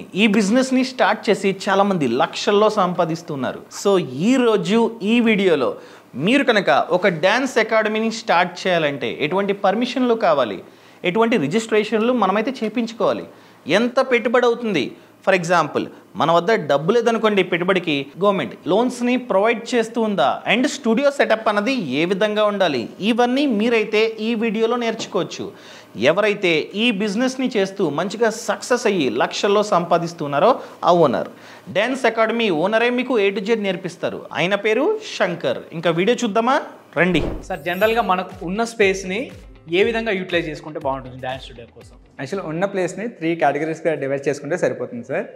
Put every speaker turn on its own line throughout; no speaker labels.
ఈ బిజినెస్ని స్టార్ట్ చేసి చాలామంది లక్షల్లో సంపాదిస్తున్నారు. సో ఈరోజు ఈ వీడియోలో మీరు కనుక ఒక డ్యాన్స్ అకాడమీని స్టార్ట్ చేయాలంటే ఎటువంటి పర్మిషన్లు కావాలి, ఎటువంటి రిజిస్ట్రేషన్లు మనమైతే చేయించుకోవాలి, ఎంత పెట్టుబడి అవుతుంది. ఫర్ ఎగ్జాంపుల్ మన వద్ద డబ్బు లేదనుకోండి, పెట్టుబడికి గవర్నమెంట్ లోన్స్ని ప్రొవైడ్ చేస్తూ ఉందా, అండ్ స్టూడియో సెటప్ అన్నది ఏ విధంగా ఉండాలి, ఇవన్నీ మీరైతే ఈ వీడియోలో నేర్చుకోవచ్చు. ఎవరైతే ఈ బిజినెస్ని చేస్తూ మంచిగా సక్సెస్ అయ్యి లక్షల్లో సంపాదిస్తున్నారో ఆ ఓనర్, డ్యాన్స్ అకాడమీ ఓనరే మీకు A to Z నేర్పిస్తారు. ఆయన పేరు శంకర్. ఇంకా వీడియో చూద్దామా, రండి.
సార్, జనరల్గా మనకు ఉన్న స్పేస్ని ఏ విధంగా యూటిలైజ్ చేసుకుంటే బాగుంటుంది డ్యాన్స్ స్టూడియో కోసం?
యాక్చువల్ ఉన్న ప్లేస్ని 3 కేటగిరీస్గా డివైడ్ చేసుకుంటే సరిపోతుంది సార్.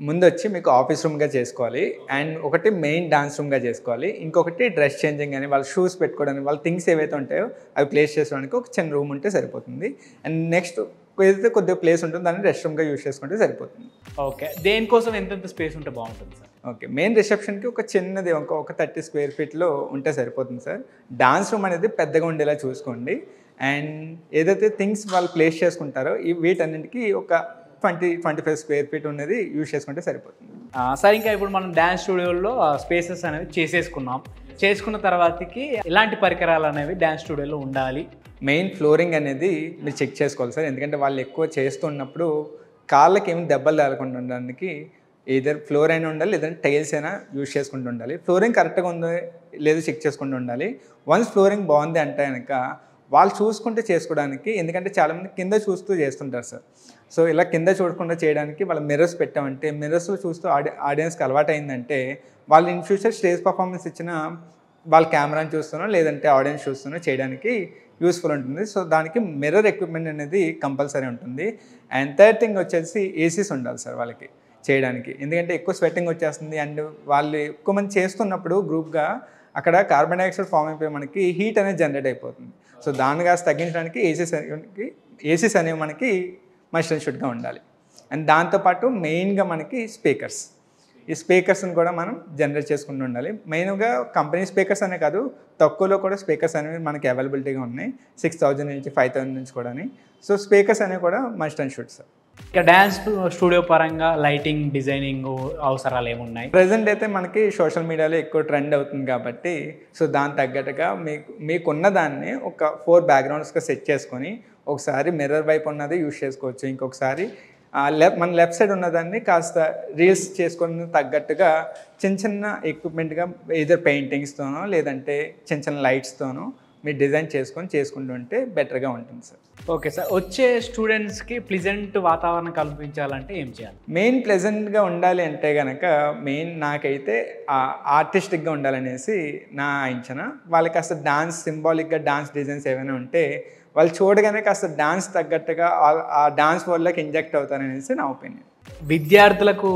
ముందు వచ్చి మీకు ఆఫీస్ రూమ్గా చేసుకోవాలి, అండ్ ఒకటి మెయిన్ డాన్స్ రూమ్గా చేసుకోవాలి, ఇంకొకటి డ్రెస్ చేంజింగ్ అని, వాళ్ళ షూస్ పెట్టుకోవడానికి, వాళ్ళ థింగ్స్ ఏవైతే ఉంటాయో అవి ప్లేస్ చేసుకోవడానికి ఒక చిన్న రూమ్ ఉంటే సరిపోతుంది. అండ్ నెక్స్ట్ ఏదైతే కొద్దిగా ప్లేస్ ఉంటుంది దాన్ని రెస్ట్ రూమ్గా యూజ్ చేసుకుంటే సరిపోతుంది.
ఓకే, దేనికోసం ఎంతెంత స్పేస్ ఉంటే బాగుంటుంది సార్?
ఓకే, మెయిన్ రిసెప్షన్కి ఒక చిన్నది ఒక 30 స్క్వేర్ ఫీట్లో ఉంటే సరిపోతుంది సార్. డాన్స్ రూమ్ అనేది పెద్దగా ఉండేలా చూసుకోండి. అండ్ ఏదైతే థింగ్స్ వాళ్ళు ప్లేస్ చేసుకుంటారో వీటన్నింటికి ఒక 20-25 స్క్వేర్ ఫీట్ ఉన్నది యూజ్ చేసుకుంటే సరిపోతుంది.
సార్, ఇంకా ఇప్పుడు మనం డ్యాన్స్ స్టూడియోలో స్పేసెస్ అనేవి చేసుకున్న తర్వాతకి ఎలాంటి పరికరాలు అనేవి డ్యాన్స్ స్టూడియోలో ఉండాలి?
మెయిన్ ఫ్లోరింగ్ అనేది మీరు చెక్ చేసుకోవాలి సార్. ఎందుకంటే వాళ్ళు ఎక్కువ చేస్తున్నప్పుడు కాళ్ళకి ఏమి దెబ్బలు తగలకుండా ఉండడానికి ఏదర్ ఫ్లోర్ అయినా ఉండాలి, లేదంటే టైల్స్ అయినా యూజ్ చేసుకుంటూ ఉండాలి. ఫ్లోరింగ్ కరెక్ట్గా ఉందో లేదో చెక్ చేసుకుంటూ ఉండాలి. వన్స్ ఫ్లోరింగ్ బాగుంది అంటే కనుక వాళ్ళు చూసుకుంటే చేసుకోవడానికి, ఎందుకంటే చాలామంది కింద చూస్తూ చేస్తుంటారు సార్. సో ఇలా కింద చూడకుండా చేయడానికి వాళ్ళ మిర్రర్స్ పెట్టామంటే, మిర్రర్స్లో చూస్తూ ఆడియన్స్కి అలవాటు అయిందంటే వాళ్ళు ఇన్ ఫ్యూచర్ స్టేజ్ పర్ఫార్మెన్స్ ఇచ్చిన వాళ్ళ కెమెరాని చూస్తున్నా లేదంటే ఆడియన్స్ చూస్తున్నా చేయడానికి యూస్ఫుల్ ఉంటుంది. సో దానికి మిర్రర్ ఎక్విప్మెంట్ అనేది కంపల్సరీ ఉంటుంది. అండ్ థర్డ్ థింగ్ వచ్చేసి ఏసీస్ ఉండాలి సార్ వాళ్ళకి చేయడానికి. ఎందుకంటే ఎక్కువ స్వెట్టింగ్ వచ్చేస్తుంది, అండ్ వాళ్ళు ఎక్కువ మంది చేస్తున్నప్పుడు గ్రూప్గా అక్కడ కార్బన్ డైఆక్సైడ్ ఫామ్ అయిపోయి మనకి హీట్ అనేది జనరేట్ అయిపోతుంది. సో దాన్ని కాస్త తగ్గించడానికి ఏసీస్ అనేవి మనకి మస్ట్ అండ్ షుడ్గా ఉండాలి. అండ్ దాంతోపాటు మెయిన్గా మనకి స్పీకర్స్, ఈ స్పీకర్స్ని కూడా మనం జనరేట్ చేసుకుంటూ ఉండాలి. మెయిన్గా కంపెనీ స్పీకర్స్ అనే కాదు, తక్కువలో కూడా స్పీకర్స్ అనేవి మనకి అవైలబిలిటీగా ఉన్నాయి. 6,000 నుంచి 5,000 నుంచి కూడా. సో స్పీకర్స్ అనేవి కూడా మస్ట్ అండ్ షుడ్ సార్.
ఇక డ్యాన్స్ స్టూడియో పరంగా లైటింగ్, డిజైనింగ్ అవసరాలు ఏమున్నాయి?
ప్రజెంట్ అయితే మనకి సోషల్ మీడియాలో ఎక్కువ ట్రెండ్ అవుతుంది కాబట్టి, సో దాని తగ్గట్టుగా మీకున్న దాన్ని ఒక 4 బ్యాక్గ్రౌండ్స్గా సెట్ చేసుకొని ఒకసారి మిర్రర్ వైపు ఉన్నది యూజ్ చేసుకోవచ్చు, ఇంకొకసారి మన లెఫ్ట్ సైడ్ ఉన్నదాన్ని కాస్త రీల్స్ చేసుకొని తగ్గట్టుగా చిన్న ఎక్విప్మెంట్గా ఏదర్ పెయింటింగ్స్తోనో లేదంటే చిన్న లైట్స్తోనో మీరు డిజైన్ చేసుకుంటూ ఉంటే బెటర్గా ఉంటుంది సార్.
ఓకే సార్, వచ్చే స్టూడెంట్స్కి ప్లెజెంట్ వాతావరణం కల్పించాలంటే ఏం చేయాలి?
మెయిన్ ప్లెజెంట్గా ఉండాలి అంటే కనుక మెయిన్ నాకైతే ఆర్టిస్టిక్గా ఉండాలనేసి నా అంచనా. వాళ్ళకి కాస్త డాన్స్ సింబాలిక్గా డాన్స్ డిజైన్స్ ఏమైనా ఉంటే వాళ్ళు చూడగానే కాస్త డాన్స్ తగ్గట్టుగా ఆ డాన్స్ వరల్డ్లోకి ఇంజెక్ట్ అవుతారనేసి నా ఒపీనియన్.
విద్యార్థులకు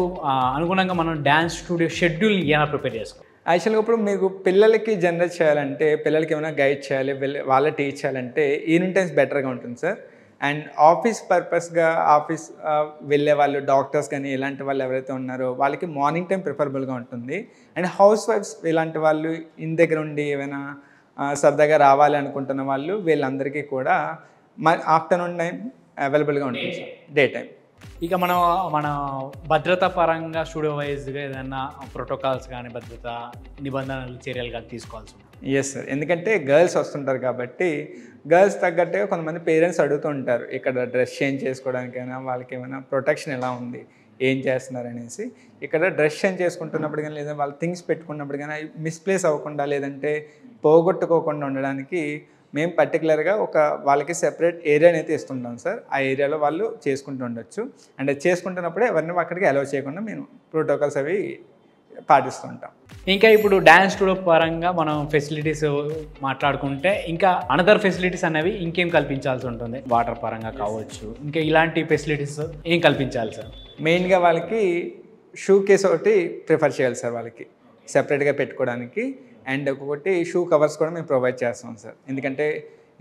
అనుగుణంగా మనం డ్యాన్స్ స్టూడియో షెడ్యూల్ని ఎలా ప్రిపేర్ చేసుకోవాలి?
యాక్చువల్గా ఇప్పుడు మీకు పిల్లలకి జనరేట్ చేయాలంటే, పిల్లలకి ఏమైనా గైడ్ చేయాలి, వాళ్ళ టీచ్ చేయాలంటే ఈవినింగ్ టైమ్స్ బెటర్గా ఉంటుంది సార్. అండ్ ఆఫీస్ పర్పస్గా వెళ్ళే వాళ్ళు, డాక్టర్స్ కానీ ఇలాంటి వాళ్ళు ఎవరైతే ఉన్నారో వాళ్ళకి మార్నింగ్ టైం ప్రిఫరబుల్గా ఉంటుంది. అండ్ హౌస్ వైఫ్స్ ఇలాంటి వాళ్ళు ఇంటి దగ్గర ఉండి ఏమైనా సరదాగా రావాలి అనుకుంటున్న వాళ్ళు వీళ్ళందరికీ కూడా ఆఫ్టర్నూన్ టైం అవైలబుల్గా ఉంటుంది సార్, డే టైం.
ఇక మన భద్రతా పరంగా స్టూడియో వైజ్గా ఏదైనా ప్రోటోకాల్స్ కానీ, భద్రతా నిబంధనలు, చర్యలు కానీ తీసుకోవాల్సి ఉంటుంది?
ఎస్ సార్, ఎందుకంటే గర్ల్స్ వస్తుంటారు కాబట్టి గర్ల్స్ తగ్గట్టుగా కొంతమంది పేరెంట్స్ అడుగుతూ ఉంటారు, ఇక్కడ డ్రెస్ చేంజ్ చేసుకోవడానికైనా వాళ్ళకి ఏమైనా ప్రొటెక్షన్ ఎలా ఉంది, ఏం చేస్తున్నారు అనేసి. ఇక్కడ డ్రెస్ చేంజ్ చేసుకుంటున్నప్పుడు కానీ లేదా వాళ్ళ థింగ్స్ పెట్టుకున్నప్పుడు కానీ మిస్ప్లేస్ అవ్వకుండా లేదంటే పోగొట్టుకోకుండా ఉండడానికి మేము పర్టికులర్గా వాళ్ళకి సెపరేట్ ఏరియాని అయితే ఇస్తుంటాం సార్. ఆ ఏరియాలో వాళ్ళు చేసుకుంటూ ఉండొచ్చు. అండ్ చేసుకుంటున్నప్పుడే ఎవరిని అక్కడికి అలౌ చేయకుండా మేము ప్రోటోకాల్స్ అవి పాటిస్తూ ఉంటాం.
ఇంకా ఇప్పుడు డ్యాన్స్ స్టూడియో పరంగా మనం ఫెసిలిటీస్ మాట్లాడుకుంటే ఇంకా అనదర్ ఫెసిలిటీస్ అనేవి ఇంకేం కల్పించాల్సి ఉంటుంది? వాటర్ పరంగా కావచ్చు, ఇంకా ఇలాంటి ఫెసిలిటీస్ ఏం కల్పించాలి సార్?
మెయిన్గా వాళ్ళకి షూ కేస్ ఒకటి ప్రిఫర్ చేయాలి సార్, వాళ్ళకి సెపరేట్గా పెట్టుకోవడానికి. అండ్ ఒక్కొక్కటి షూ కవర్స్ కూడా మేము ప్రొవైడ్ చేస్తాం సార్. ఎందుకంటే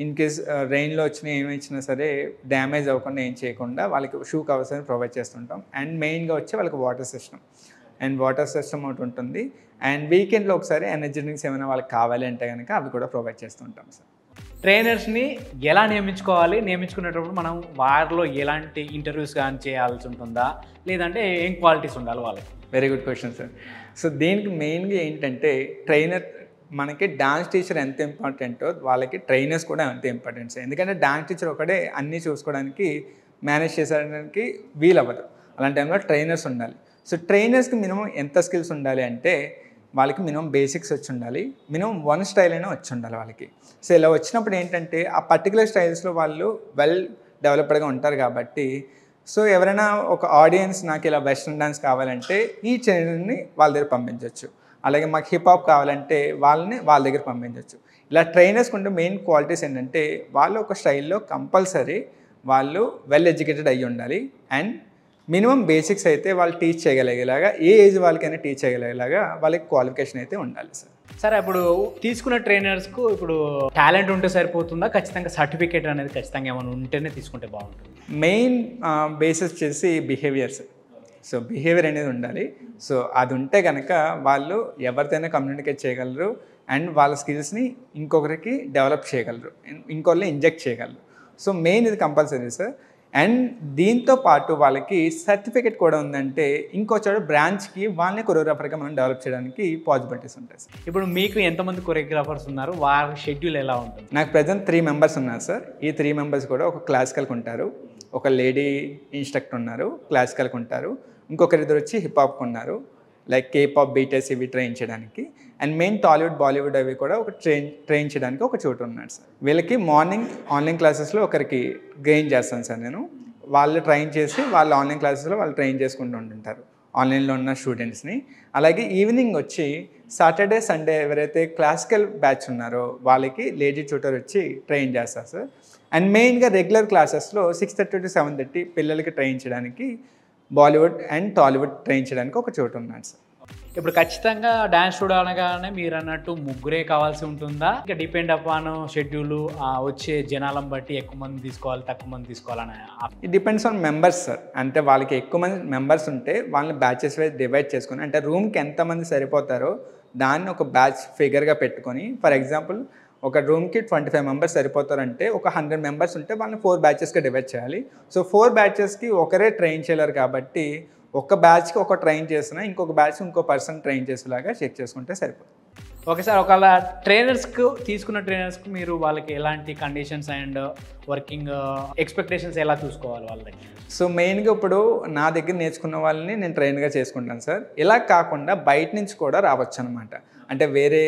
ఇన్ కేస్ రెయిన్లో ఏమి ఇచ్చినా సరే డ్యామేజ్ అవ్వకుండా ఏం చేయకుండా వాళ్ళకి షూ కవర్స్ అని ప్రొవైడ్ చేస్తుంటాం. అండ్ మెయిన్గా వచ్చి వాళ్ళకి వాటర్ సిస్టమ్ ఒకటి ఉంటుంది. అండ్ వీకెండ్లో ఒకసారి ఎనర్జీ డ్రింక్స్ ఏమైనా వాళ్ళకి కావాలి అంటే కనుక అవి కూడా ప్రొవైడ్ చేస్తుంటాం సార్.
ట్రైనర్స్ని ఎలా నియమించుకోవాలి, నియమించుకునేటప్పుడు మనం వారిలో ఎలాంటి ఇంటర్వ్యూస్ కానీ చేయాల్సి ఉంటుందా, లేదంటే ఏం క్వాలిటీస్ ఉండాలి వాళ్ళకి?
Very good question sir. So దీనికి మెయిన్గా ఏంటంటే ట్రైనర్, మనకి డాన్స్ టీచర్ ఎంత ఇంపార్టెంటో వాళ్ళకి ట్రైనర్స్ కూడా అంతే ఇంపార్టెంట్ సార్. ఎందుకంటే డాన్స్ టీచర్ ఒకటే అన్నీ చూసుకోవడానికి, మేనేజ్ చేసేయడానికి వీలవ్వదు. అలాంటి టైంలో ట్రైనర్స్ ఉండాలి. సో ట్రైనర్స్కి మినిమం ఎంత స్కిల్స్ ఉండాలి అంటే వాళ్ళకి మినిమం బేసిక్స్ వచ్చి ఉండాలి, మినిమం వన్ స్టైల్ అయినా వచ్చి ఉండాలి వాళ్ళకి. సో ఇలా వచ్చినప్పుడు ఏంటంటే ఆ పర్టికులర్ స్టైల్స్లో వాళ్ళు వెల్ డెవలప్డ్గా ఉంటారు కాబట్టి, సో ఎవరైనా ఒక ఆడియన్స్ నాకు ఇలా వెస్ట్రన్ డాన్స్ కావాలంటే ఈ ట్రైనర్ని వాళ్ళ దగ్గర పంపించవచ్చు. అలాగే మాకు హిప్ హాప్ కావాలంటే వాళ్ళని వాళ్ళ దగ్గర పంపించవచ్చు. ఇలా ట్రైనర్స్కి ఉండే మెయిన్ క్వాలిటీస్ ఏంటంటే వాళ్ళు ఒక స్టైల్లో కంపల్సరీ వాళ్ళు వెల్ ఎడ్యుకేటెడ్ అయ్యి ఉండాలి, అండ్ మినిమం బేసిక్స్ అయితే వాళ్ళు టీచ్ చేయగలిగేలాగా, ఏ ఏజ్ వాళ్ళకైనా టీచ్ చేయగలిగేలాగా వాళ్ళకి క్వాలిఫికేషన్ అయితే ఉండాలి సార్.
సరే, ఇప్పుడు తీసుకున్న ట్రైనర్స్కు ఇప్పుడు టాలెంట్ ఉంటే సరిపోతుందా, ఖచ్చితంగా సర్టిఫికేట్ అనేది ఖచ్చితంగా ఏమైనా ఉంటేనే తీసుకుంటే బాగుంటుంది?
మెయిన్ బేసిస్ చేసి బిహేవియర్స్. సో బిహేవియర్ అనేది ఉండాలి. సో అది ఉంటే కనుక వాళ్ళు ఎవరితోనైనా కమ్యూనికేట్ చేయగలరు, అండ్ వాళ్ళ స్కిల్స్ని ఇంకొకరికి డెవలప్ చేయగలరు, ఇంకొకరిని ఇంజెక్ట్ చేయగలరు. సో మెయిన్ ఇది కంపల్సరీ సార్. అండ్ దీంతో పాటు వాళ్ళకి సర్టిఫికేట్ కూడా ఉందంటే ఇంకో చోట బ్రాంచ్కి వాళ్ళని కొరియోగ్రాఫర్గా మనం డెవలప్ చేయడానికి పాసిబిలిటీస్ ఉంటాయి సార్.
ఇప్పుడు మీకు ఎంతమంది కొరియోగ్రాఫర్స్ ఉన్నారు, వారి షెడ్యూల్ ఎలా ఉంటుంది?
నాకు ప్రజెంట్ 3 మెంబర్స్ ఉన్నారు సార్. ఈ 3 మెంబర్స్ కూడా ఒక క్లాసికల్కి ఉంటారు, ఒక లేడీ ఇన్స్ట్రక్టర్ ఉన్నారు, క్లాసికల్కి ఉంటారు, ఇంకొకరిద్దరు వచ్చి హిప్ హాప్కి ఉన్నారు, లైక్ కేపాప్, బీటెస్ ఇవి ట్రైన్ చేయడానికి, అండ్ మెయిన్ టాలీవుడ్, బాలీవుడ్ అవి కూడా ఒక ట్రైన్ చేయడానికి ఒక చోటు ఉన్నాడు సార్. వీళ్ళకి మార్నింగ్ ఆన్లైన్ క్లాసెస్లో ఒకరికి గెయిన్ చేస్తాను సార్ నేను. వాళ్ళు ట్రైన్ చేసి వాళ్ళ ఆన్లైన్ క్లాసెస్లో వాళ్ళు ట్రైన్ చేసుకుంటూ ఉంటుంటారు ఆన్లైన్లో ఉన్న స్టూడెంట్స్ని. అలాగే ఈవినింగ్ వచ్చి సాటర్డే, సండే ఎవరైతే క్లాసికల్ బ్యాచ్ ఉన్నారో వాళ్ళకి లేడీ ట్యూటర్ వచ్చి ట్రైన్ చేస్తారు సార్. అండ్ మెయిన్గా రెగ్యులర్ క్లాసెస్లో 6:30 to 7:30 పిల్లలకి ట్రైన్ చేయడానికి, బాలీవుడ్ అండ్ టాలీవుడ్ ట్రైన్ చేయడానికి ఒక చోటు ఉన్నాడు సార్.
ఇప్పుడు ఖచ్చితంగా డ్యాన్స్ స్టూడియో అనగానే మీరు అన్నట్టు ముగ్గురే కావాల్సి ఉంటుందా, ఇంకా డిపెండ్ అపాన్ షెడ్యూల్ వచ్చే జనాలను బట్టి ఎక్కువ మంది తీసుకోవాలి, తక్కువ మంది తీసుకోవాలని?
It depends on members sir. అంటే వాళ్ళకి ఎక్కువ మంది మెంబర్స్ ఉంటే వాళ్ళని బ్యాచెస్ వైజ్ డివైడ్ చేసుకొని, అంటే రూమ్కి ఎంతమంది సరిపోతారో దాన్ని ఒక బ్యాచ్ ఫిగర్గా పెట్టుకొని, ఫర్ ఎగ్జాంపుల్ ఒక రూమ్కి 25 మెంబర్స్ సరిపోతారంటే ఒక 100 మెంబర్స్ ఉంటే వాళ్ళని 4 బ్యాచెస్గా డివైడ్ చేయాలి. సో 4 బ్యాచెస్కి ఒకరే ట్రైన్ చేయలేరు కాబట్టి ఒక బ్యాచ్కి ఒక ట్రైన్ చేసినా ఇంకొక బ్యాచ్ ఇంకో పర్సన్ ట్రైన్ చేసేలాగా చెక్ చేసుకుంటే సరిపోతుంది.
ఓకే సార్, ఒకవేళ ట్రైనర్స్కు తీసుకున్న ట్రైనర్స్కి మీరు వాళ్ళకి ఎలాంటి కండిషన్స్ అండ్ వర్కింగ్ ఎక్స్పెక్టేషన్స్ ఎలా చూసుకోవాలి వాళ్ళ దగ్గర?
సో మెయిన్గా ఇప్పుడు నా దగ్గర నేర్చుకున్న వాళ్ళని నేను ట్రైన్గా చేసుకుంటాను సార్. ఇలా కాకుండా బయట నుంచి కూడా రావచ్చు అనమాట. అంటే వేరే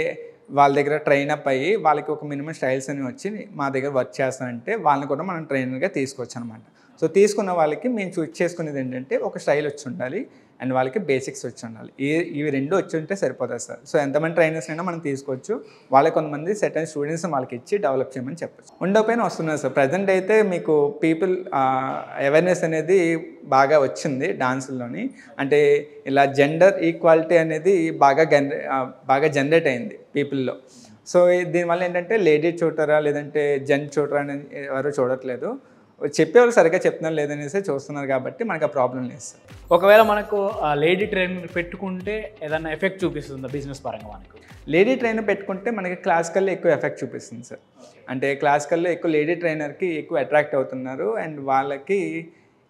వాళ్ళ దగ్గర ట్రైన్ అప్ అయ్యి వాళ్ళకి ఒక మినిమం స్టైల్స్ అని వచ్చి మా దగ్గర వర్క్ చేస్తానంటే వాళ్ళని కూడా మనం ట్రైనర్గా తీసుకోవచ్చు అనమాట. సో తీసుకున్న వాళ్ళకి మేము చూస్ చేసుకునేది ఏంటంటే ఒక స్టైల్ వచ్చి ఉండాలి, అండ్ వాళ్ళకి బేసిక్స్ వచ్చి ఉండాలి. ఇవి రెండు వచ్చి ఉంటే సరిపోతుంది సార్. సో ఎంతమంది ట్రైనర్స్ అయినా మనం తీసుకోవచ్చు. వాళ్ళకి కొంతమంది సెటన్ స్టూడెంట్స్ వాళ్ళకి ఇచ్చి డెవలప్ చేయమని చెప్పచ్చు. ఉండకపోయినా వస్తున్నారు సార్. ప్రజెంట్ అయితే మీకు పీపుల్ అవేర్నెస్ అనేది బాగా వచ్చింది డాన్సుల్లోని. అంటే ఇలా జెండర్ ఈక్వాలిటీ అనేది బాగా జనరేట్ అయింది పీపుల్లో. సో దీనివల్ల ఏంటంటే లేడీ చూడరా లేదంటే జెంట్ చూడరా అని ఎవరు చూడట్లేదు, చెప్పేవాళ్ళు సరిగ్గా చెప్తున్నారు లేదనేసి చూస్తున్నారు కాబట్టి మనకు ఆ ప్రాబ్లం లేదు సార్.
ఒకవేళ మనకు లేడీ ట్రైనర్ పెట్టుకుంటే ఏదైనా ఎఫెక్ట్ చూపిస్తుందా బిజినెస్ పరంగా? మనకు
లేడీ ట్రైనర్ పెట్టుకుంటే మనకి క్లాసికల్లో ఎక్కువ ఎఫెక్ట్ చూపిస్తుంది సార్. అంటే క్లాసికల్లో ఎక్కువ లేడీ ట్రైనర్కి ఎక్కువ అట్రాక్ట్ అవుతున్నారు, అండ్ వాళ్ళకి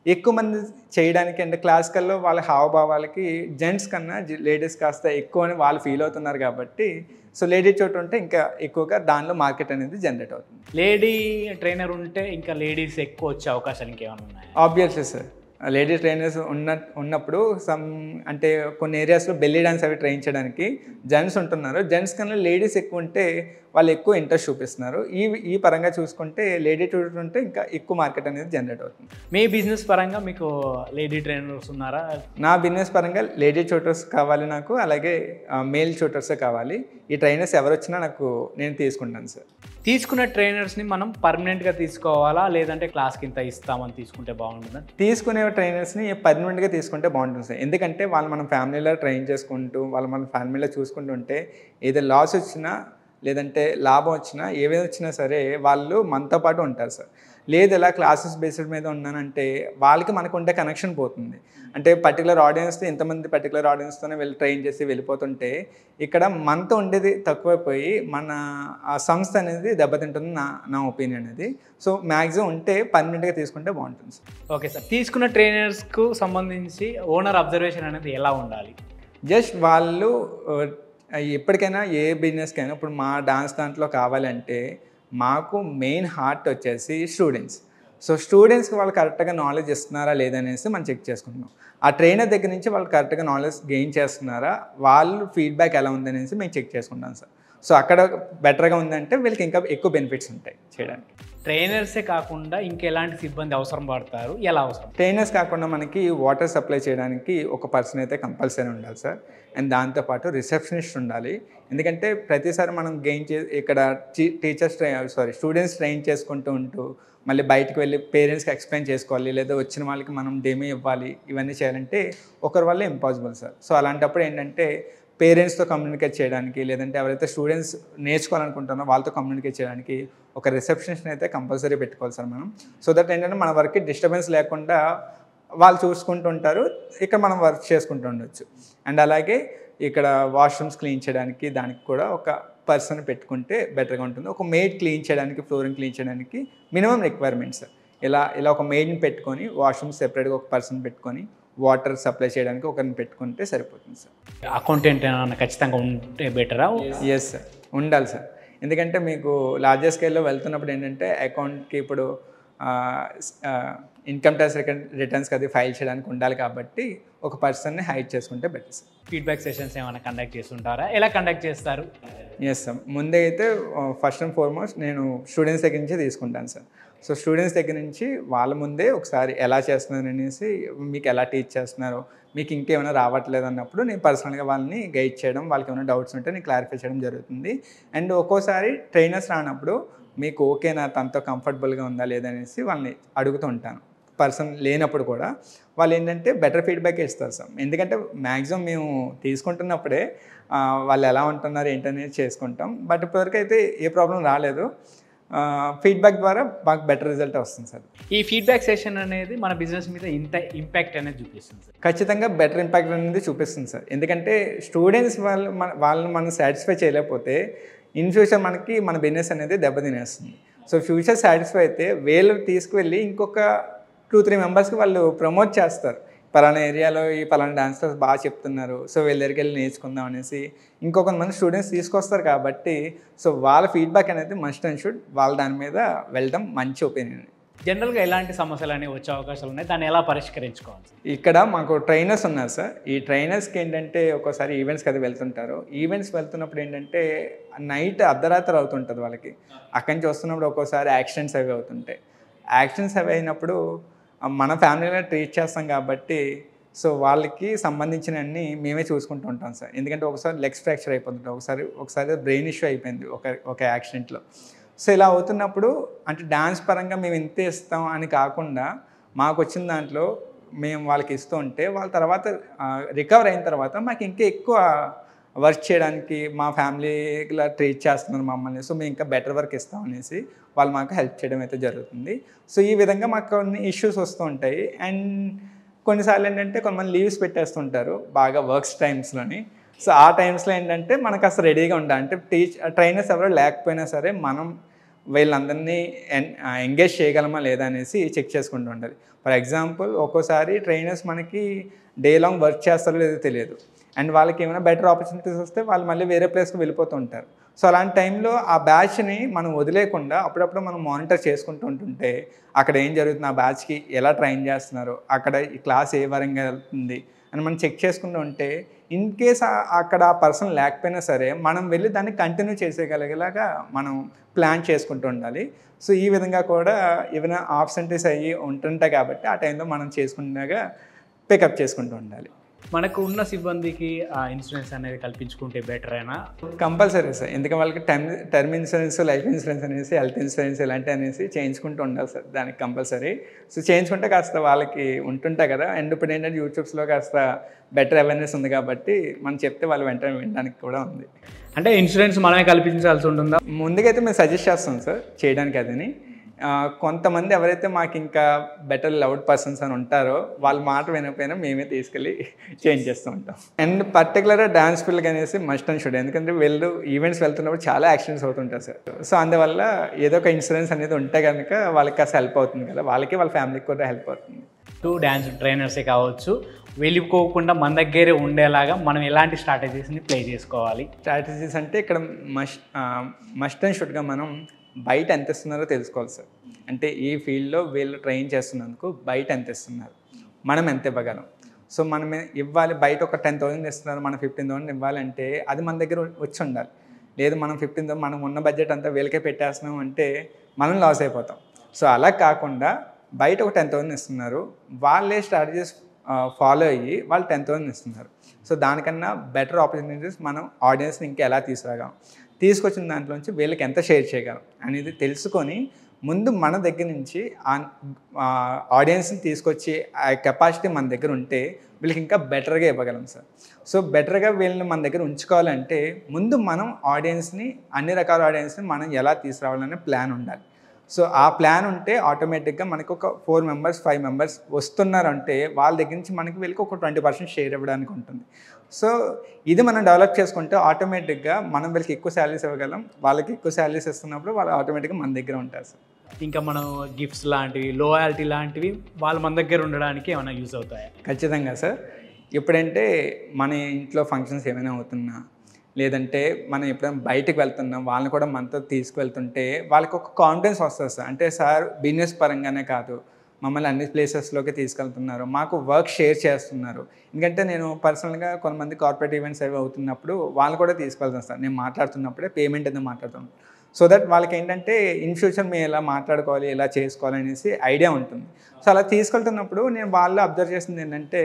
ఎక్కువ మంది చేయడానికి, అంటే క్లాసికల్లో వాళ్ళ హావభావాలకి జెంట్స్ కన్నా లేడీస్ కాస్త ఎక్కువ అని వాళ్ళు ఫీల్ అవుతున్నారు కాబట్టి సో లేడీ చోటు ఉంటే ఇంకా ఎక్కువగా దానిలో మార్కెట్ అనేది జనరేట్ అవుతుంది.
లేడీ ట్రైనర్ ఉంటే ఇంకా లేడీస్ ఎక్కువ వచ్చే అవకాశాలు ఇంకేమైనా ఉన్నాయి?
Obviously sir. లేడీ ట్రైనర్స్ ఉన్నప్పుడు అంటే కొన్ని ఏరియాస్లో బెల్లీ డాన్స్ అవి ట్రైన్ చేయడానికి జెంట్స్ ఉంటున్నారు. జెంట్స్ కన్నా లేడీస్ ఎక్కువ ఉంటే వాళ్ళు ఎక్కువ ఇంట్రెస్ట్ చూపిస్తున్నారు. ఈ పరంగా చూసుకుంటే లేడీ ట్యూటర్ ఉంటే ఇంకా ఎక్కువ మార్కెట్ అనేది జనరేట్ అవుతుంది.
మీ బిజినెస్ పరంగా మీకు లేడీ ట్రైనర్స్ ఉన్నారా?
నా బిజినెస్ పరంగా లేడీ ట్యూటర్స్ కావాలి నాకు, అలాగే మేల్ ట్యూటర్సే కావాలి. ఈ ట్రైనర్స్ ఎవరు వచ్చినా నేను తీసుకుంటాను సార్.
తీసుకున్న ట్రైనర్స్ని మనం పర్మనెంట్గా తీసుకోవాలా లేదంటే క్లాస్కి ఇంత ఇస్తామని తీసుకుంటే బాగుంటుందా?
తీసుకునే ట్రైనర్స్ని పర్మనెంట్గా తీసుకుంటే బాగుంటుంది సార్. ఎందుకంటే వాళ్ళు మనం ఫ్యామిలీలో ట్రైన్ చేసుకుంటూ వాళ్ళు మన ఫ్యామిలీలో చూసుకుంటూ ఉంటే ఏదో లాస్ వచ్చినా లేదంటే లాభం వచ్చినా ఏవేది వచ్చినా సరే వాళ్ళు మనతో పాటు ఉంటారు సార్. లేదు ఇలా క్లాసెస్ బేస్డ్ మీద ఉన్నానంటే వాళ్ళకి మనకు ఉండే కనెక్షన్ పోతుంది. అంటే పర్టికులర్ ఆడియన్స్తో ఇంతమంది పర్టికులర్ ఆడియన్స్తోనే వెళ్ళి ట్రైన్ చేసి వెళ్ళిపోతుంటే ఇక్కడ మనతో ఉండేది తక్కువైపోయి మన ఆ సంస్థ అనేది దెబ్బతింటుంది నా ఒపీనియన్ అది. సో మ్యాక్సిమం ఉంటే పర్మనెంట్గా తీసుకుంటే బాగుంటుంది సార్.
ఓకే సార్, తీసుకున్న ట్రైనర్స్కు సంబంధించి ఓనర్ అబ్జర్వేషన్ అనేది ఎలా ఉండాలి?
జస్ట్ వాళ్ళు ఎప్పటికైనా ఏ బిజినెస్కైనా ఇప్పుడు మా డాన్స్ దాంట్లో కావాలంటే మాకు మెయిన్ హార్ట్ వచ్చేసి స్టూడెంట్స్. సో స్టూడెంట్స్కి వాళ్ళు కరెక్ట్గా నాలెడ్జ్ ఇస్తున్నారా లేదనేసి మనం చెక్ చేసుకుంటున్నాం. ఆ ట్రైనర్ దగ్గర నుంచి వాళ్ళు కరెక్ట్గా నాలెడ్జ్ గెయిన్ చేస్తున్నారా, వాళ్ళు ఫీడ్బ్యాక్ ఎలా ఉందనేసి మేము చెక్ చేసుకుంటాం సార్. సో అక్కడ బెటర్గా ఉందంటే వీళ్ళకి ఇంకా ఎక్కువ బెనిఫిట్స్ ఉంటాయి చేయడానికి.
ట్రైనర్సే కాకుండా ఇంకెలాంటి సిబ్బంది అవసరం పడతారు, ఎలా అవసరం?
ట్రైనర్స్ కాకుండా మనకి వాటర్ సప్లై చేయడానికి ఒక పర్సన్ అయితే కంపల్సరీ ఉండాలి సార్. అండ్ దాంతోపాటు రిసెప్షనిస్ట్ ఉండాలి. ఎందుకంటే ప్రతిసారి మనం ఇక్కడ స్టూడెంట్స్ ట్రైన్ చేసుకుంటూ ఉంటూ మళ్ళీ బయటకు వెళ్ళి పేరెంట్స్కి ఎక్స్ప్లెయిన్ చేసుకోవాలి, లేదా వచ్చిన వాళ్ళకి మనం డెమో ఇవ్వాలి, ఇవన్నీ చేయాలంటే ఒకరి వల్ల ఇంపాసిబుల్ సార్. సో అలాంటప్పుడు ఏంటంటే పేరెంట్స్తో కమ్యూనికేట్ చేయడానికి, లేదంటే ఎవరైతే స్టూడెంట్స్ నేర్చుకోవాలనుకుంటున్నారో వాళ్ళతో కమ్యూనికేట్ చేయడానికి ఒక రిసెప్షనిస్ట్ అయితే కంపల్సరీ పెట్టుకోవాలి సార్ మనం. సో దట్ ఏంటంటే మన వర్క్కి డిస్టర్బెన్స్ లేకుండా వాళ్ళు చూసుకుంటూ ఉంటారు, ఇక్కడ మనం వర్క్ చేసుకుంటూ ఉండొచ్చు. అండ్ అలాగే ఇక్కడ వాష్రూమ్స్ క్లీన్ చేయడానికి దానికి కూడా ఒక పర్సన్ పెట్టుకుంటే బెటర్గా ఉంటుంది. ఒక మెయిడ్ క్లీన్ చేయడానికి, ఫ్లోరింగ్ క్లీన్ చేయడానికి మినిమం రిక్వైర్మెంట్స్ సార్. ఇలా ఒక మెయిడ్ని పెట్టుకొని వాష్రూమ్ సెపరేట్గా ఒక పర్సన్ పెట్టుకొని వాటర్ సప్లై చేయడానికి ఒకరిని పెట్టుకుంటే సరిపోతుంది సార్.
అకౌంటెంట్ ఏమైనా ఖచ్చితంగా ఉంటే బెటరా?
ఎస్ సార్, ఉండాలి సార్. ఎందుకంటే మీకు లార్జెస్ట్ స్కేల్లో వెళ్తున్నప్పుడు ఏంటంటే అకౌంట్కి ఇప్పుడు ఇన్కమ్ ట్యాక్స్ రిటర్న్స్కి అది ఫైల్ చేయడానికి ఉండాలి కాబట్టి ఒక పర్సన్ని హైర్ చేసుకుంటే బెటర్ సార్.
ఫీడ్బ్యాక్ సెషన్స్ ఏమైనా కండక్ట్ చేస్తుంటారా? ఎలా కండక్ట్ చేస్తారు?
ఎస్ సార్, ముందే అయితే ఫస్ట్ అండ్ ఫార్మోస్ట్ నేను స్టూడెంట్స్ దగ్గర నుంచి తీసుకుంటాను సార్. సో స్టూడెంట్స్ దగ్గర నుంచి వాళ్ళ ముందే ఒకసారి ఎలా చేస్తున్నారు అనేసి, మీకు ఎలా టీచ్ చేస్తున్నారో, మీకు ఇంకేమైనా రావట్లేదు అన్నప్పుడు నేను పర్సనల్గా వాళ్ళని గైడ్ చేయడం, వాళ్ళకి ఏమైనా డౌట్స్ ఉంటే నేను క్లారిఫై చేయడం జరుగుతుంది. అండ్ ఒక్కోసారి ట్రైనర్స్ రానప్పుడు మీకు ఓకేనా, తనతో కంఫర్టబుల్గా ఉందా లేదనేసి వాళ్ళని అడుగుతూ ఉంటాను. పర్సన్ లేనప్పుడు కూడా వాళ్ళు ఏంటంటే బెటర్ ఫీడ్బ్యాక్ ఇస్తారు సార్. ఎందుకంటే మ్యాక్సిమం మేము తీసుకుంటున్నప్పుడే వాళ్ళు ఎలా ఉంటున్నారు ఏంటనేది చేసుకుంటాం. బట్ ఇప్పటివరకు అయితే ఏ ప్రాబ్లం రాలేదు. ఫీడ్బ్యాక్ ద్వారా మాకు బెటర్ రిజల్ట్ వస్తుంది సార్.
ఈ ఫీడ్బ్యాక్ సెషన్ అనేది మన బిజినెస్ మీద ఇంత ఇంపాక్ట్ అనేది చూపిస్తుంది సార్?
ఖచ్చితంగా బెటర్ ఇంపాక్ట్ అనేది చూపిస్తుంది సార్. ఎందుకంటే స్టూడెంట్స్ వాళ్ళని మనం సాటిస్ఫై చేయలేకపోతే ఇన్ ఫ్యూచర్ మనకి మన బిజినెస్ అనేది దెబ్బతినేస్తుంది. సో ఫ్యూచర్ సాటిస్ఫై అయితే వీళ్ళు తీసుకువెళ్ళి ఇంకొక 2-3 మెంబర్స్కి వాళ్ళు ప్రమోట్ చేస్తారు. పలానా ఏరియాలో ఈ పలానా డాన్స్ క్లాస్ బాగా చెప్తున్నారు, సో వీళ్ళ దగ్గరికి వెళ్ళి నేర్చుకుందాం అనేసి ఇంకొంతమంది స్టూడెంట్స్ తీసుకొస్తారు. కాబట్టి సో వాళ్ళ ఫీడ్బ్యాక్ అనేది మస్ట్ అండ్ షుడ్ వాళ్ళ దాని మీద వెళ్ళడం మంచి ఒపీనియన్.
జనరల్గా ఎలాంటి సమస్యలు అనేవి వచ్చే అవకాశాలు ఉన్నాయి, దాన్ని ఎలా పరిష్కరించుకోవాలి?
ఇక్కడ మాకు ట్రైనర్స్ ఉన్నారు సార్. ఈ ట్రైనర్స్కి ఏంటంటే ఒక్కోసారి ఈవెంట్స్కి అది వెళ్తుంటారు. ఈవెంట్స్ వెళ్తున్నప్పుడు ఏంటంటే నైట్ అర్ధరాత్రి అవుతుంటుంది వాళ్ళకి. అక్కడి నుంచి వస్తున్నప్పుడు ఒక్కోసారి యాక్సిడెంట్స్ అవి అవుతుంటాయి. యాక్సిడెంట్స్ అవి అయినప్పుడు మన ఫ్యామిలీలో ట్రీట్ చేస్తాం కాబట్టి సో వాళ్ళకి సంబంధించినవన్నీ మేమే చూసుకుంటూ ఉంటాం సార్. ఎందుకంటే ఒకసారి లెగ్స్ ఫ్రాక్చర్ అయిపోతుంటాయి, ఒకసారి బ్రెయిన్ ఇష్యూ అయిపోయింది ఒక యాక్సిడెంట్లో. సో ఇలా అవుతున్నప్పుడు అంటే డాన్స్ పరంగా మేము ఇంత ఇస్తాం అని కాకుండా మాకు వచ్చిన దాంట్లో మేము వాళ్ళకి ఇస్తూ ఉంటే వాళ్ళ తర్వాత రికవర్ అయిన తర్వాత మాకు ఇంకా ఎక్కువ వర్క్ చేయడానికి, మా ఫ్యామిలీలా ట్రీట్ చేస్తున్నారు మమ్మల్ని, సో మేము ఇంకా బెటర్ వర్క్ ఇస్తాం అనేసి వాళ్ళు మాకు హెల్ప్ చేయడం అయితే జరుగుతుంది. సో ఈ విధంగా మాకు కొన్ని ఇష్యూస్ వస్తూ ఉంటాయి. అండ్ కొన్నిసార్లు ఏంటంటే కొంతమంది లీవ్స్ పెట్టేస్తుంటారు బాగా వర్క్స్ టైమ్స్లోని. సో ఆ టైమ్స్లో ఏంటంటే మనకు అసలు రెడీగా ఉండాలి. అంటే ట్రైనర్స్ ఎవరో లేకపోయినా సరే మనం వీళ్ళందరినీ ఎంగేజ్ చేయగలమా లేదా అనేసి చెక్ చేసుకుంటూ ఉండాలి. ఫర్ ఎగ్జాంపుల్ ఒక్కోసారి ట్రైనర్స్ మనకి డే లాంగ్ వర్క్ చేస్తారో లేదో తెలియదు. అండ్ వాళ్ళకి ఏమైనా బెటర్ ఆపర్చునిటీస్ వస్తే వాళ్ళు మళ్ళీ వేరే ప్లేస్కి వెళ్ళిపోతూ ఉంటారు. సో అలాంటి టైంలో ఆ బ్యాచ్ని మనం వదిలేకుండా అప్పుడప్పుడు మనం మానిటర్ చేసుకుంటూ ఉంటుంటే అక్కడ ఏం జరుగుతుంది, ఆ బ్యాచ్కి ఎలా ట్రైన్ చేస్తున్నారు, అక్కడ ఈ క్లాస్ ఏ వరంగా వెళ్తుంది అని మనం చెక్ చేసుకుంటూ ఉంటే ఇన్ కేస్ అక్కడ ఆ పర్సన్ లేకపోయినా సరే మనం వెళ్ళి దాన్ని కంటిన్యూ చేసేయగలిగేలాగా మనం ప్లాన్ చేసుకుంటూ ఉండాలి. సో ఈ విధంగా కూడా ఏమైనా ఆబ్సెంటీస్ అయ్యి ఉంటుంటాయి కాబట్టి ఆ టైంలో మనం చేసుకునేలాగా పికప్ చేసుకుంటూ ఉండాలి.
మనకు ఉన్న సిబ్బందికి ఇన్సూరెన్స్ అనేది కల్పించుకుంటే బెటర్ అయినా?
Compulsory sir. ఎందుకంటే వాళ్ళకి టర్మ్ ఇన్సూరెన్స్, లైఫ్ ఇన్సూరెన్స్ అనేసి, హెల్త్ ఇన్సూరెన్స్ ఇలాంటివి అనేసి చేయించుకుంటూ ఉండాలి సార్. దానికి కంపల్సరీ. సో చేయించుకుంటే కాస్త వాళ్ళకి ఉంటుంటాయి కదా. అండ్ ఇప్పుడు ఏంటంటే యూట్యూబ్స్లో కాస్త బెటర్ అవేర్నెస్ ఉంది కాబట్టి మనం చెప్తే వాళ్ళు వెంటనే వినడానికి కూడా ఉంది.
అంటే ఇన్సూరెన్స్ మనమే కల్పించాల్సి ఉంటుందా?
ముందుకైతే మేము సజెస్ట్ చేస్తాం సార్ చేయడానికి అదని. కొంతమంది ఎవరైతే మాకు ఇంకా బెటర్ లవ్డ్ పర్సన్స్ అని ఉంటారో వాళ్ళ మాట వినకపోయినా మేమే తీసుకెళ్ళి చేంజ్ చేస్తూ ఉంటాం. అండ్ పర్టికులర్గా డాన్స్ ఫీల్డ్ అనేసి మస్ట్ అండ్ షుడ్, ఎందుకంటే వీళ్ళు ఈవెంట్స్ వెళ్తున్నప్పుడు చాలా యాక్సిడెంట్స్ అవుతుంటాయి సార్. సో అందువల్ల ఏదో ఒక ఇన్సూరెన్స్ అనేది ఉంటే కనుక వాళ్ళకి కాస్త హెల్ప్ అవుతుంది కదా, వాళ్ళకి వాళ్ళ ఫ్యామిలీకి కూడా హెల్ప్ అవుతుంది.
డాన్స్ ట్రైనర్సే కావచ్చు, వెళ్ళిపోకుండా మన దగ్గరే ఉండేలాగా మనం ఎలాంటి స్ట్రాటజీస్ని ప్లే చేసుకోవాలి?
స్ట్రాటజీస్ అంటే ఇక్కడ మస్ట్ అండ్ షుడ్గా మనం బయట ఎంత ఇస్తున్నారో తెలుసుకోవాలి సార్. అంటే ఈ ఫీల్డ్లో వీళ్ళు ట్రైన్ చేస్తున్నందుకు బయట ఎంత ఇస్తున్నారు, మనం ఎంత ఇవ్వగలం. సో మనం ఇవ్వాలి, బయట ఒక 10,000 ఇస్తున్నారు, మనం 15,000 ఇవ్వాలంటే అది మన దగ్గర వచ్చి ఉండాలి. లేదు మనం 15,000 మనం ఉన్న బడ్జెట్ అంతా వీళ్ళకే పెట్టేస్తున్నాం అంటే మనం లాస్ అయిపోతాం. సో అలా కాకుండా బయట ఒక 10,000 ఇస్తున్నారు, వాళ్ళే స్ట్రాటజీస్ ఫాలో అయ్యి వాళ్ళు 10,000 ఇస్తున్నారు. సో దానికన్నా బెటర్ ఆపర్చునిటీస్ మనం ఆడియన్స్ని ఇంకా ఎలా తీసుకురాగలం, తీసుకొచ్చిన దాంట్లోంచి వీళ్ళకి ఎంత షేర్ చేయగలం అనేది తెలుసుకొని ముందు మన దగ్గర నుంచి ఆడియన్స్ని తీసుకొచ్చి ఆ కెపాసిటీ మన దగ్గర ఉంటే వీళ్ళకి ఇంకా బెటర్గా ఇవ్వగలం సార్. సో బెటర్గా వీళ్ళని మన దగ్గర ఉంచుకోవాలంటే ముందు మనం ఆడియన్స్ని, అన్ని రకాల ఆడియన్స్ని మనం ఎలా తీసుకురావాలనే ప్లాన్ ఉండాలి. సో ఆ ప్లాన్ ఉంటే ఆటోమేటిక్గా మనకు ఒక 4 మెంబర్స్ 5 మెంబర్స్ వస్తున్నారంటే వాళ్ళ దగ్గర నుంచి మనకి వీళ్ళకి ఒక 20% షేర్ ఇవ్వడానికి ఉంటుంది. సో ఇది మనం డెవలప్ చేసుకుంటే ఆటోమేటిక్గా మనం వీళ్ళకి ఎక్కువ శాలరీస్ ఇవ్వగలం, వాళ్ళకి ఎక్కువ శాలరీస్ ఇస్తున్నప్పుడు వాళ్ళు ఆటోమేటిక్గా మన దగ్గర ఉంటారు సార్.
ఇంకా మనం గిఫ్ట్స్ లాంటివి, లోయాలిటీ లాంటివి వాళ్ళు మన దగ్గర ఉండడానికి ఏమైనా యూజ్ అవుతాయా?
ఖచ్చితంగా సార్. ఇప్పుడంటే మన ఇంట్లో ఫంక్షన్స్ ఏమైనా అవుతున్నా, లేదంటే మనం ఎప్పుడైనా బయటకు వెళ్తున్నాం వాళ్ళని కూడా మనతో తీసుకువెళ్తుంటే వాళ్ళకి ఒక కాన్ఫిడెన్స్ వస్తుంది సార్. అంటే సార్ బిజినెస్ పరంగానే కాదు, మమ్మల్ని అన్ని ప్లేసెస్లోకి తీసుకెళ్తున్నారు, మాకు వర్క్ షేర్ చేస్తున్నారు. ఎందుకంటే నేను పర్సనల్గా కొంతమంది కార్పొరేట్ ఈవెంట్స్ అవి అవుతున్నప్పుడు వాళ్ళు కూడా తీసుకెళ్తాను సార్. నేను మాట్లాడుతున్నప్పుడే పేమెంట్ ఎందుకు మాట్లాడుతాను, సో దట్ వాళ్ళకి ఏంటంటే ఇన్ ఫ్యూచర్ మేము ఎలా మాట్లాడుకోవాలి, ఎలా చేసుకోవాలి అనేసి ఐడియా ఉంటుంది. సో అలా తీసుకెళ్తున్నప్పుడు నేను వాళ్ళు అబ్జర్వ్ చేసింది ఏంటంటే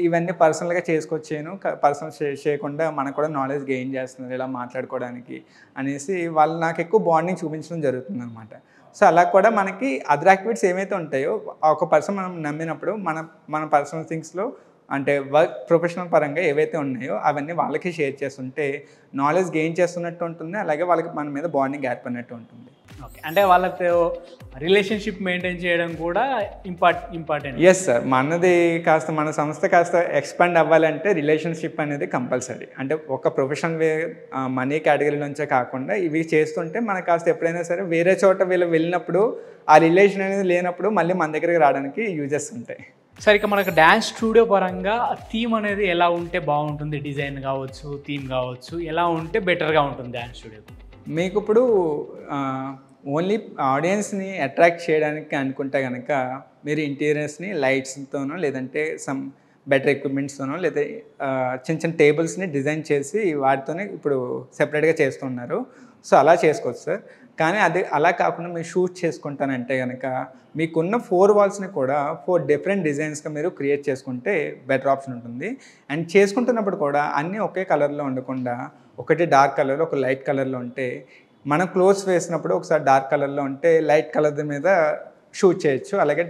ఇవన్నీ పర్సనల్గా చేసుకొచ్చాను, పర్సనల్ చేయకుండా మనకు కూడా నాలెడ్జ్ గెయిన్ చేస్తున్నారు ఇలా మాట్లాడుకోవడానికి అనేసి వాళ్ళు నాకు ఎక్కువ బాండింగ్ చూపించడం జరుగుతుంది అనమాట. సో అలా కూడా మనకి అదర్ యాక్టివిటీస్ ఏమైతే ఉంటాయో ఒక పర్సన్ మనం నమ్మినప్పుడు మన పర్సనల్ థింగ్స్లో అంటే వర్క్ ప్రొఫెషనల్ పరంగా ఏవైతే ఉన్నాయో అవన్నీ వాళ్ళకి షేర్ చేస్తుంటే నాలెడ్జ్ గెయిన్ చేస్తున్నట్టు ఉంటుంది, అలాగే వాళ్ళకి మన మీద బాండింగ్ ఏర్పడినట్టు ఉంటుంది.
ఓకే, అంటే వాళ్ళతో రిలేషన్షిప్ మెయింటైన్ చేయడం కూడా ఇంపార్టెంట్.
ఎస్ సార్, మన సంస్థ కాస్త ఎక్స్పాండ్ అవ్వాలంటే రిలేషన్షిప్ అనేది కంపల్సరీ. అంటే ఒక ప్రొఫెషనల్ మనీ కేటగిరీ నుంచే కాకుండా ఇవి చేస్తుంటే మనకు కాస్త ఎప్పుడైనా సరే వేరే చోట వీళ్ళు వెళ్ళినప్పుడు ఆ రిలేషన్ అనేది లేనప్పుడు మళ్ళీ మన దగ్గరికి రావడానికి యూజెస్ ఉంటాయి.
సరే, ఇక మనకు డ్యాన్స్ స్టూడియో పరంగా థీమ్ అనేది ఎలా ఉంటే బాగుంటుంది? డిజైన్ కావచ్చు, థీమ్ కావచ్చు, ఎలా ఉంటే బెటర్గా ఉంటుంది డ్యాన్స్ స్టూడియో?
మీకు ఇప్పుడు ఓన్లీ ఆడియన్స్ని అట్రాక్ట్ చేయడానికి అనుకుంటే కనుక మీరు ఇంటీరియర్స్ని లైట్స్తోనో లేదంటే సమ్ బెటర్ ఎక్విప్మెంట్స్తోనో లేదా చిన్న చిన్న టేబుల్స్ని డిజైన్ చేసి వాటితోనే ఇప్పుడు సెపరేట్గా చేస్తున్నారు. సో అలా చేసుకోవచ్చు సార్. కానీ అలా కాకుండా మీరు షూట్ చేసుకుంటానంటే కనుక మీకున్న 4 వాల్స్ని కూడా 4 డిఫరెంట్ డిజైన్స్గా మీరు క్రియేట్ చేసుకుంటే బెటర్ ఆప్షన్ ఉంటుంది. అండ్ చేసుకుంటున్నప్పుడు కూడా అన్నీ ఒకే కలర్లో ఉండకుండా ఒకటి డార్క్ కలర్లో ఒక లైట్ కలర్లో ఉంటే మనం క్లోత్స్ వేసినప్పుడు ఒకసారి డార్క్ కలర్లో ఉంటే లైట్ కలర్ మీద షూట్ చేయొచ్చు, అలాగే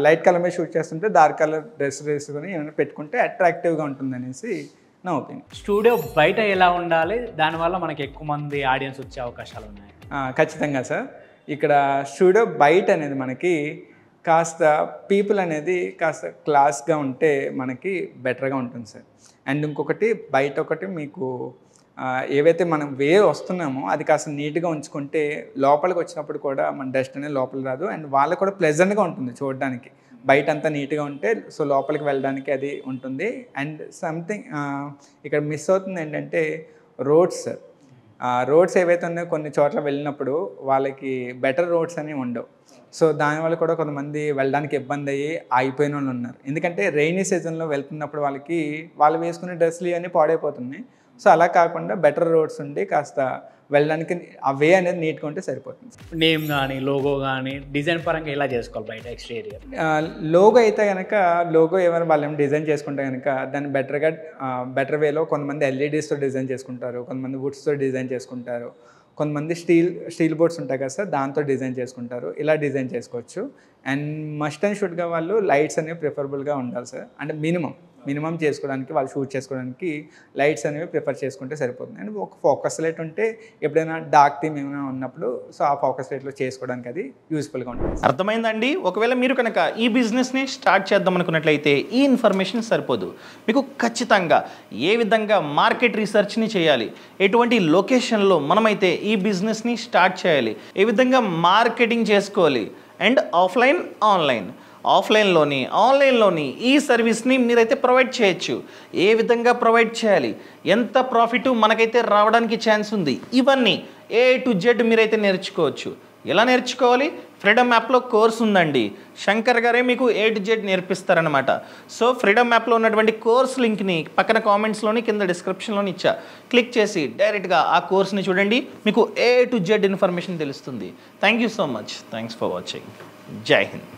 లైట్ కలర్ మీద షూట్ చేస్తుంటే డార్క్ కలర్ డ్రెస్ వేసుకొని ఏమైనా పెట్టుకుంటే అట్రాక్టివ్గా ఉంటుంది అనేసి నా ఒపీనియన్.
స్టూడియో బయట ఎలా ఉండాలి, దానివల్ల మనకి ఎక్కువ మంది ఆడియన్స్ వచ్చే అవకాశాలు ఉన్నాయి?
ఖచ్చితంగా సార్. ఇక్కడ స్టూడియో బయట అనేది మనకి కాస్త పీపుల్ అనేది కాస్త క్లాస్గా ఉంటే మనకి బెటర్గా ఉంటుంది సార్. అండ్ ఇంకొకటి బయట ఒకటి మీకు ఏవైతే మనం వస్తున్నామో అది కాస్త నీట్గా ఉంచుకుంటే లోపలికి వచ్చినప్పుడు కూడా మన డస్ట్ అనేది లోపల రాదు, అండ్ వాళ్ళకి కూడా ప్లెజెంట్గా ఉంటుంది చూడడానికి. బయట అంతా నీట్గా ఉంటే సో లోపలికి వెళ్ళడానికి అది ఉంటుంది. అండ్ సంథింగ్ ఇక్కడ మిస్ అవుతుంది ఏంటంటే రోడ్స్ సార్. రోడ్స్ ఏవైతే ఉన్నాయో కొన్ని చోట్ల వెళ్ళినప్పుడు వాళ్ళకి బెటర్ రోడ్స్ అనేవి ఉండవు. సో దానివల్ల కూడా కొంతమంది వెళ్ళడానికి ఇబ్బంది అయ్యి ఆగిపోయిన వాళ్ళు ఉన్నారు. ఎందుకంటే రెయినీ సీజన్లో వెళ్తున్నప్పుడు వాళ్ళు వేసుకునే డ్రెస్సులు ఇవన్నీ పాడైపోతున్నాయి. సో అలా కాకుండా బెటర్ రోడ్స్ ఉండి కాస్త వెళ్ళడానికి ఆ వే అనేది నీట్గా ఉంటే సరిపోతుంది.
నేమ్ కానీ లోగో కానీ డిజైన్ పరంగా ఎలా చేసుకోవాలి బయట ఎక్స్టీరియర్?
లోగో అయితే కనుక లోగో ఏమైనా వాళ్ళు ఏమైనా డిజైన్ చేసుకుంటే కనుక దాన్ని బెటర్ వేలో కొంతమంది ఎల్ఈడీస్తో డిజైన్ చేసుకుంటారు, కొంతమంది వుడ్స్తో డిజైన్ చేసుకుంటారు, కొంతమంది స్టీల్ బోర్డ్స్ ఉంటాయి కదా సార్ దాంతో డిజైన్ చేసుకుంటారు. ఇలా డిజైన్ చేసుకోవచ్చు. అండ్ మస్ట్ అండ్ షుడ్గా వాళ్ళు లైట్స్ అనేవి ప్రిఫరబుల్గా ఉండాలి సార్. అంటే మినిమం మినిమం చేసుకోవడానికి వాళ్ళు షూట్ చేసుకోవడానికి లైట్స్ అనేవి ప్రిఫర్ చేసుకుంటే సరిపోతుంది. అండ్ ఒక ఫోకస్ లైట్ ఉంటే ఎప్పుడైనా డార్క్ థీమ్ ఏమైనా ఉన్నప్పుడు సో ఆ ఫోకస్ లైట్లో చేసుకోవడానికి అది యూస్ఫుల్గా ఉంటుంది.
అర్థమైందండి. ఒకవేళ మీరు కనుక ఈ బిజినెస్ని స్టార్ట్ చేద్దాం అనుకున్నట్లయితే ఈ ఇన్ఫర్మేషన్ సరిపోదు. మీకు ఖచ్చితంగా ఏ విధంగా మార్కెట్ రీసెర్చ్ని చేయాలి, ఎటువంటి లొకేషన్లో మనమైతే ఈ బిజినెస్ని స్టార్ట్ చేయాలి, ఏ విధంగా మార్కెటింగ్ చేసుకోవాలి, అండ్ ఆఫ్లైన్ ఆన్లైన్, ఆఫ్లైన్లోని ఆన్లైన్లోని ఈ సర్వీస్ని మీరైతే ప్రొవైడ్ చేయొచ్చు. ఏ విధంగా ప్రొవైడ్ చేయాలి, ఎంత ప్రాఫిట్ మనకైతే రావడానికి ఛాన్స్ ఉంది, ఇవన్నీ A to Z మీరైతే నేర్చుకోవచ్చు. ఎలా నేర్చుకోవాలి? ఫ్రీడమ్ యాప్లో కోర్స్ ఉందండి. శంకర్ గారే మీకు A to Z నేర్పిస్తారనమాట. సో ఫ్రీడమ్ యాప్లో ఉన్నటువంటి కోర్స్ లింక్ని పక్కన కామెంట్స్లోని కింద డిస్క్రిప్షన్లోని ఇచ్చా. క్లిక్ చేసి డైరెక్ట్గా ఆ కోర్స్ని చూడండి, మీకు A to Z ఇన్ఫర్మేషన్ తెలుస్తుంది. Thank you so much. Thanks for watching. జై హింద్.